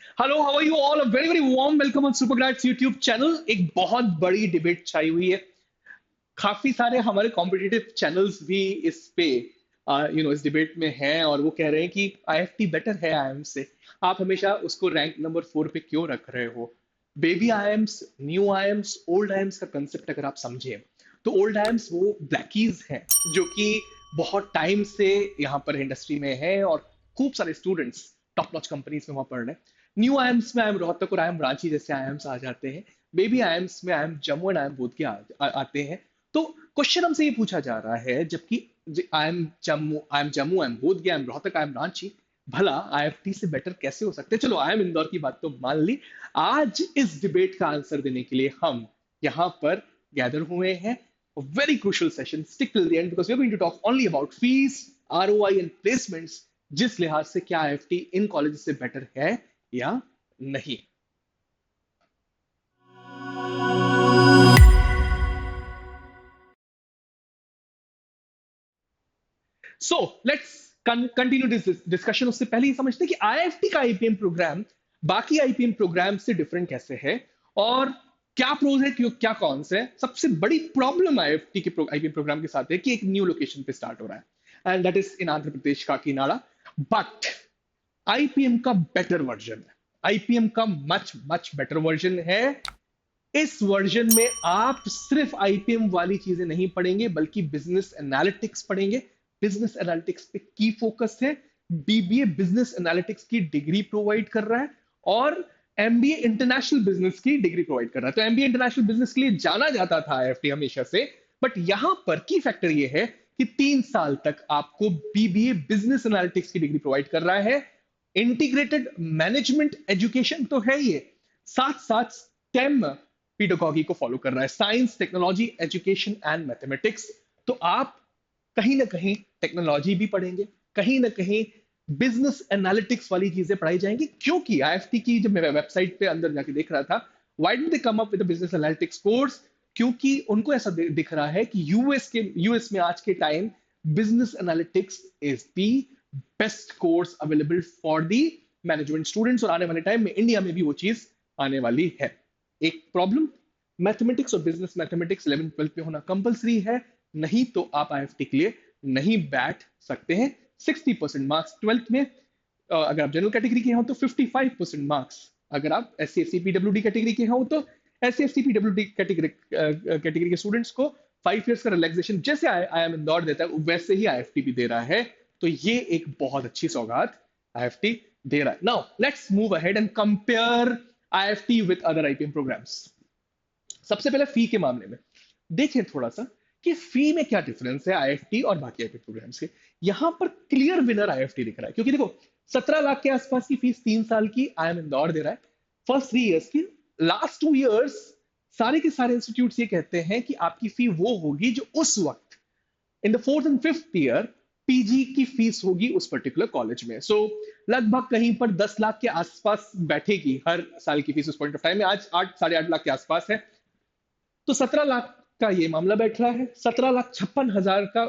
Hello, how are you all? A very very warm welcome on Supergrads YouTube channel. एक बहुत बड़ी debate छाई हुई है। काफी सारे हमारे कॉम्पिटिटिव चैनल्स भी इस पे इस डिबेट में हैं और वो कह रहे हैं कि आईएफटी बेटर है आईएम से। आप हमेशा उसको रैंक नंबर 4 पे क्यों रख रहे हो? Baby IIMs, new IIMs, old IIMs का कंसेप्ट अगर आप समझे तो ओल्ड आईएम्स वो ब्लैकीज हैं जो कि बहुत टाइम से यहाँ पर इंडस्ट्री में है और खूब सारे स्टूडेंट्स टॉप नॉच कंपनीज में वहां पढ़ रहे हैं। न्यू आईएम्स में आईएम रोहतक और आईएम रांची जैसे आईएम्स आ जाते हैं। बेबी आईएम्स में आईएम जम्मू एंड आईएम बोध के आते हैं। तो क्वेश्चन हमसे ये पूछा जा रहा है, जबकि आई एम जम्मू, आई एम बोध गया, I am Rohtak, I M Ranchi, भला आईएफटी से बेटर कैसे हो सकते हैं? चलो आई एम इंदौर की बात तो मान ली। आज इस डिबेट का आंसर देने के लिए हम यहाँ पर गैदर हुए हैं। Very crucial session, stick till the end because we are going to talk only about fees, ROI and placements. जिस लिहाज से क्या आईएफटी इन कॉलेज से बेटर है या नहीं। So let's continue this discussion. उससे पहले ही समझते हैं कि आईएफटी का आईपीएम प्रोग्राम बाकी आईपीएम प्रोग्राम से डिफरेंट कैसे है और क्या प्रोज है, क्यों, क्या कॉन्स है। सबसे बड़ी प्रॉब्लम आईएफटी के आईपीएम प्रोग्राम के साथ है कि एक न्यू लोकेशन पे स्टार्ट हो रहा है and that is in Andhra Pradesh Kakinada. But IPM का बेटर वर्जन है, आईपीएम का मच मच बेटर वर्जन है। इस वर्जन में आप सिर्फ आईपीएम वाली चीजें नहीं पढ़ेंगे बल्कि बिजनेस एनालिटिक्स पढ़ेंगे। बिजनेस एनालिटिक्स पे की फोकस है। बीबीए बिजनेस एनालिटिक्स की डिग्री प्रोवाइड कर रहा है और एमबीए इंटरनेशनल बिजनेस की डिग्री प्रोवाइड कर रहा है। तो एमबीए इंटरनेशनल बिजनेस के लिए जाना जाता था आईएफटी हमेशा से। बट यहां पर की फैक्टर ये है कि 3 साल तक आपको बीबीए बिजनेस एनालिटिक्स की डिग्री प्रोवाइड कर रहा है। इंटीग्रेटेड मैनेजमेंट एजुकेशन तो है ये, साथ साथ स्टेम पीडोकॉगी को फॉलो कर रहा है, science, technology, education and mathematics. तो आप कहीं ना कहीं टेक्नोलॉजी भी पढ़ेंगे, कहीं ना कहीं बिजनेस एनालिटिक्स वाली चीजें पढ़ाई जाएंगी। क्योंकि आईएफटी की जब मैं वेबसाइट पे अंदर जाके देख रहा था, why did they come up with business analytics course? क्योंकि उनको ऐसा दिख रहा है कि यूएस में आज के time business analytics is the best course available for the management students और आने वाले टाइम में इंडिया में भी वो चीज आने वाली है। एक प्रॉब्लम, मैथमेटिक्स और बिजनेस मैथमेटिक्स 11 12 में होना कंपलसरी है, नहीं तो आप आईएफटी के लिए नहीं बैठ सकते हैं। 60% मार्क्स 12th में, अगर आप जनरल कैटेगरी के हो तो 55% मार्क्स, अगर आप S C S C P W D category के हो तो S C S T P W D category के स्टूडेंट्स को 5 years का रिलैक्सेशन जैसे आई एम इंदौर देता है वैसे ही आईएफटी भी दे रहा है। तो ये एक बहुत अच्छी सौगात आईएफटी दे रहा है। Now let's move ahead and compare IFT with other IPM programs. सबसे पहले फी के मामले में देखें थोड़ा सा कि फी में क्या डिफरेंस है आईएफटी और बाकी आईपीएम प्रोग्राम्स के। यहां पर क्लियर विनर आईएफटी दिख रहा है, क्योंकि देखो 17 लाख के आसपास की फीस 3 साल की आई एम इंदौर दे रहा है फर्स्ट 3 years की। लास्ट 2 years सारे के सारे इंस्टीट्यूट ये कहते हैं कि आपकी फी वो होगी जो उस वक्त in the 4th and 5th year PG की फीस होगी उस पर्टिकुलर कॉलेज में। सो लगभग कहीं पर 10 लाख के आसपास बैठेगी हर साल की फीस उस पॉइंट ऑफ टाइम में। आज 8 साढ़े 8 लाख के आसपास है। तो 17 लाख का ये मामला बैठ रहा है। 17,56,000 का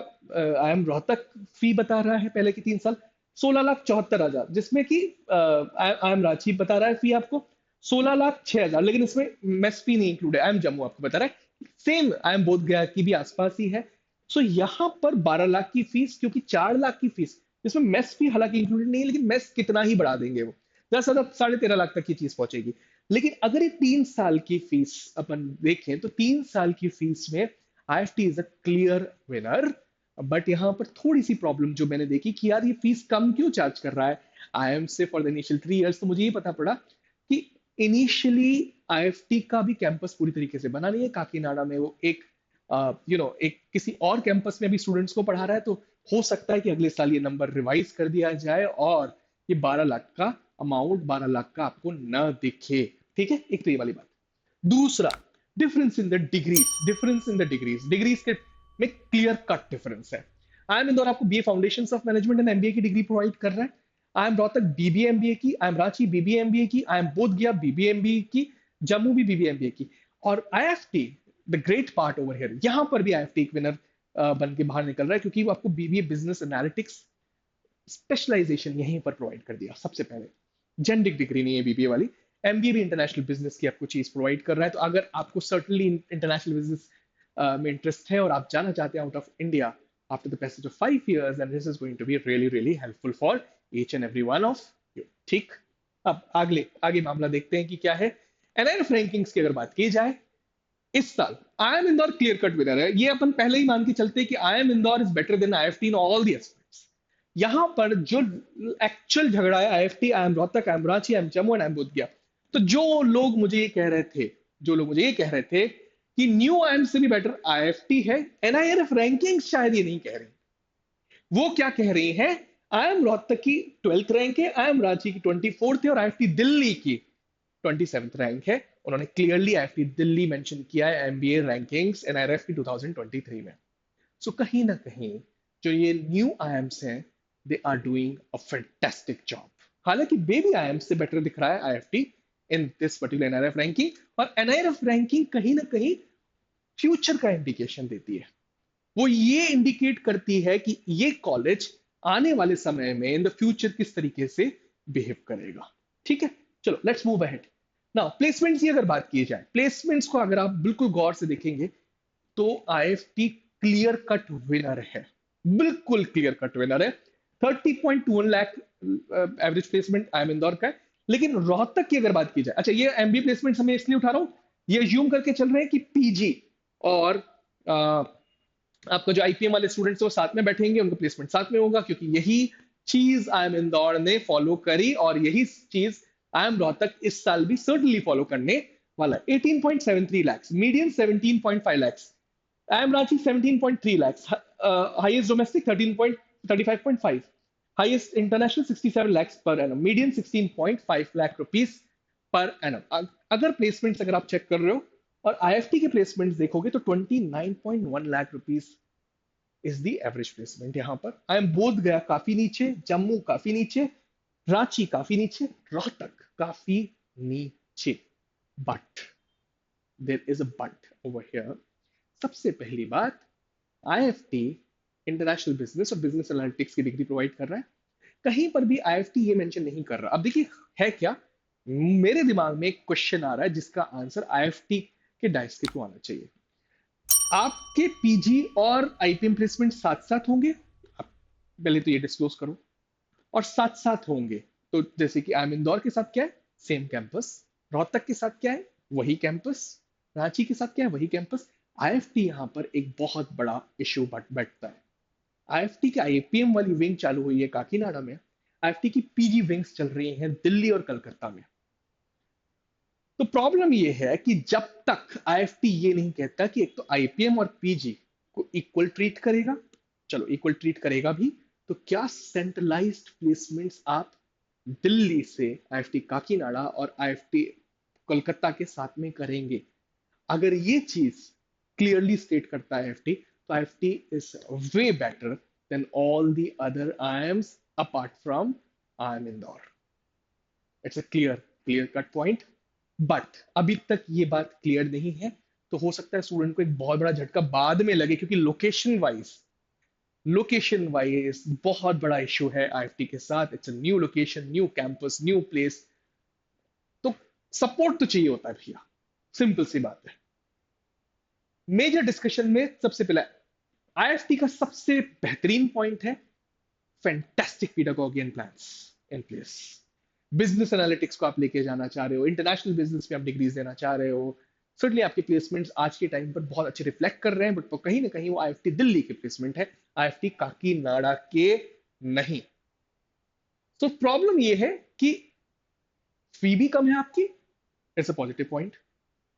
आई एम रोहतक फी बता रहा है पहले की 3 साल। 16,74,000 जिसमें कि आई एम रांची बता रहा है फी आपको 16,06,000, लेकिन इसमें मेस फी नहीं इंक्लूड है। आई एम जम्मू आपको बता रहा है सेम आई एम बोध गया की भी आसपास ही है। सो यहाँ पर 12 लाख की फीस, क्योंकि 4 लाख की फीस इसमें मेस फी हालांकि इंक्लूडेड नहीं है, लेकिन मेस कितना ही बढ़ा देंगे वो, 10 साढ़े 13 लाख तक की चीज पहुंचेगी। लेकिन अगर ये 3 साल की फीस अपन देखें तो 3 साल की फीस में IFT is a clear winner. But यहां पर थोड़ी सी प्रॉब्लम जो मैंने देखी कि यार ये फीस कम क्यों चार्ज कर रहा है आईएम से फॉर द इनिशियल 3 years। तो मुझे ये पता पड़ा कि इनिशियली आईएफटी का भी कैंपस पूरी तरीके से बना नहीं है काकीनाडा में। वो एक एक किसी और कैंपस में भी स्टूडेंट्स को पढ़ा रहा है। तो हो सकता है कि अगले साल ये नंबर रिवाइज कर दिया जाए और ये 12 लाख का अमाउंट, 12 लाख का आपको न दिखे। ठीक है, एक तो ये वाली बात। दूसरा, difference in the degrees, difference in the degrees, degrees के में क्लियर कट डिफरेंस है। आई एम इंदौर आपको BA foundation of management and MBA की डिग्री प्रोवाइड कर रहा है। I am Rohtak BBA MBA की, I am Ranchi BBA MBA की, आई एम बोध गया बीबीए एमबीए की, जम्मू भी बीबीए एमबीए की। और IFT, the great part over here, यहां पर भी आईएफटी एक विनर बन के बाहर निकल रहा है, क्योंकि वो आपको बीबीए बिजनेस एनालिटिक्स स्पेशलाइजेशन यहीं पर प्रोवाइड कर दिया सबसे पहले। जेनेरिक डिग्री नहीं है बीबीए वाली। एमबीए भी इंटरनेशनल बिजनेस की आपको चीज प्रोवाइड कर रहा है। तो अगर आपको सर्टनली इंटरनेशनल बिजनेस में इंटरेस्ट है और आप जाना चाहते हैं out of India after the passage of 5 years, then this is going to be really really helpful for each and every one of you। ठीक, अब आगे आगे मामला देखते हैं कि क्या है। एनआईएफ रैंकिंग्स की अगर बात की जाए, इस साल I am Indore clear cut winner है। ये अपन पहले ही मान के चलते हैं कि I M Indore is better than IFT in all the aspects. यहां पर जो एक्चुअल झगड़ा है IFT, I M Rohtak, I M Ranchi, I M Jammu and I M Bodh Gaya. तो जो लोग मुझे ये कह रहे थे, जो लोग मुझे ये कह रहे थे कि न्यू आईएम से भी बेटर आईएफटी है, एनआईआरएफ रैंकिंग शायद ये नहीं कह रही। वो क्या कह रही है, आई एम रोहतक की 12th रैंक है, आई एम रांची की 24th है और आईएफटी दिल्ली की 27th रैंक है। उन्होंने क्लियरली आईएफटी दिल्ली मेंशन किया है एमबीए रैंकिंग्स एनआईआरएफ की 2023 में। सो कहीं ना कहीं जो ये न्यू आईएम्स हैं, they are doing a fantastic job. हालांकि बेबी आईएम से बेटर दिख रहा है IFT in this particular NIRF ranking, और एनआईआरएफ रैंकिंग कहीं ना कहीं फ्यूचर का इंडिकेशन देती है। वो ये इंडिकेट करती है कि ये कॉलेज आने वाले समय में इन द फ्यूचर किस तरीके से बिहेव करेगा। ठीक है, चलो let's move ahead. Now placements की अगर बात की जाए, प्लेसमेंट्स को अगर आप बिल्कुल गौर से देखेंगे तो आईएफटी क्लियर कट विनर है, बिल्कुल क्लियर कट विनर है। 30.21 lakh average placement I am Indore का है। लेकिन रोहतक की अगर बात की जाए, अच्छा ये एमबी प्लेसमेंट हमें इसलिए उठा रहा हूं, ये अज्यूम करके चल रहे हैं कि पीजी और आपका जो आईपीएम वाले स्टूडेंट्स वो साथ में बैठेंगे, उनका प्लेसमेंट साथ में होगा, क्योंकि यही चीज आई एम इंदौर ने फॉलो करी और यही चीज आई एम रोहतक इस साल भी सर्टनली फॉलो करने वाला है। 18.73 lakhs, medium 17.5 lakhs, I am Ranchi 17.3 lakhs, highest domestic 35.5, highest international 67 lakhs per annum, medium 16.5 lakh rupees per annum. अगर प्लेसमेंट्स अगर आप चेक कर रहे हो और आईएफटी के प्लेसमेंट्स देखोगे तो 29.1 lakh rupees is the average placement यहां पर। आई एम बोध गया काफी नीचे, जम्मू काफी नीचे, रांची काफी नीचे, रोहतक काफी नीचे। But there is a but over here. सबसे पहली बात, आईएफटी इंटरनेशनल बिजनेस और बिजनेस एनालिटिक्स की डिग्री प्रोवाइड कर रहा है। कहीं पर भी आईएफटी ये मेंशन नहीं कर रहा। अब देखिए है क्या, मेरे दिमाग में एक क्वेश्चन आ रहा है जिसका आंसर आईएफटी के डाइस के थ्रू आना चाहिए। आपके पीजी और आईपीएम प्लेसमेंट साथ साथ होंगे, आप पहले तो ये डिस्क्लोज करो, और साथ साथ होंगे तो जैसे कि आई एम इंदौर के साथ क्या है, सेम कैंपस, रोहतक के साथ क्या है, वही कैंपस, रांची के साथ क्या है, वही कैंपस। आईएफटी यहां पर एक बहुत बड़ा इश्यू बैठता है। आईएफटी की आईपीएम वाली विंग चालू हुई है काकीनाडा में, आईएफटी की पीजी विंग्स चल रही हैं दिल्ली और कलकत्ता में। तो प्रॉब्लम ये है कि जब तक आईएफटी ये नहीं कहता कि एक तो आईपीएम और पीजी को इक्वल ट्रीट करेगा, चलो इक्वल ट्रीट करेगा भी, तो क्या सेंट्रलाइज्ड प्लेसमेंट्स आप दिल्ली से आईएफटी काकीनाडा और आईएफटी कोलकाता के साथ में करेंगे? अगर ये चीज क्लियरली स्टेट करता है आईएफटी, तो IFT is way better than all the other IIMs apart from IIM Indore. It's a clear cut point. But अभी तक ये बात क्लियर नहीं है, तो हो सकता है स्टूडेंट को एक बहुत बड़ा झटका बाद में लगे, क्योंकि लोकेशन वाइज बहुत बड़ा इशू है आईएफटी के साथ। It's a new location, new campus, new place, तो सपोर्ट तो चाहिए होता है भैया, सिंपल सी बात है। मेजर डिस्कशन में सबसे पहले आईएफटी का सबसे बेहतरीन पॉइंट है fantastic pedagogy and plans in place। Business analytics को आप लेके जाना चाह रहे हो, इंटरनेशनल बिजनेस में आप डिग्रीज देना चाह रहे हो, सर्टनली आपके प्लेसमेंट्स आज के टाइम पर बहुत अच्छे रिफ्लेक्ट कर रहे हैं, बट कहीं ना कहीं वो आईएफटी दिल्ली के प्लेसमेंट है, आईएफटी काकीनाडा के नहीं। तो प्रॉब्लम ये है कि फी भी कम है आपकी, it's a positive point,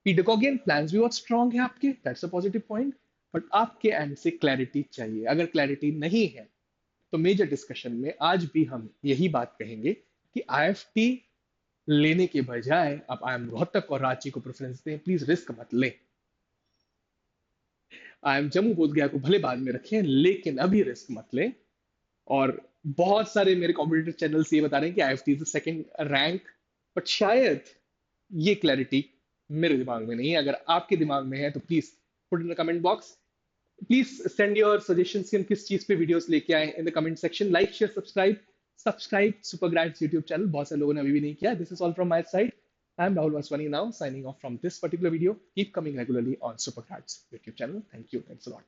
pedagogy and plans भी बहुत स्ट्रांग है आपके, that's a positive point. But आपके एंड से क्लैरिटी चाहिए। अगर क्लैरिटी नहीं है तो मेजर डिस्कशन में आज भी हम यही बात कहेंगे कि आईएफटी लेने के बजाय आप आईएम रोहतक और रांची को प्रेफरेंस दें, प्लीज रिस्क मत लें। आईएम जम्मू बोधगया को भले बाद में रखें, लेकिन अभी रिस्क मत लें। और बहुत सारे मेरे कॉम्पिटिटिव चैनल्स ये बता रहे हैं कि IFT is the second rank, but शायद ये क्लैरिटी मेरे दिमाग में नहीं है। अगर आपके दिमाग में है तो please put in the comment box, please send your suggestions कि हम किस चीज पे वीडियोस लेके आए in the comment section. Like share subscribe, subscribe Supergrads YouTube channel, बहुत सारे लोगों ने अभी भी नहीं किया. This is all from my side. I am Rahul Vaswani now signing off from this particular video. Keep coming regularly on Supergrads YouTube channel. Thank you. Thanks a lot.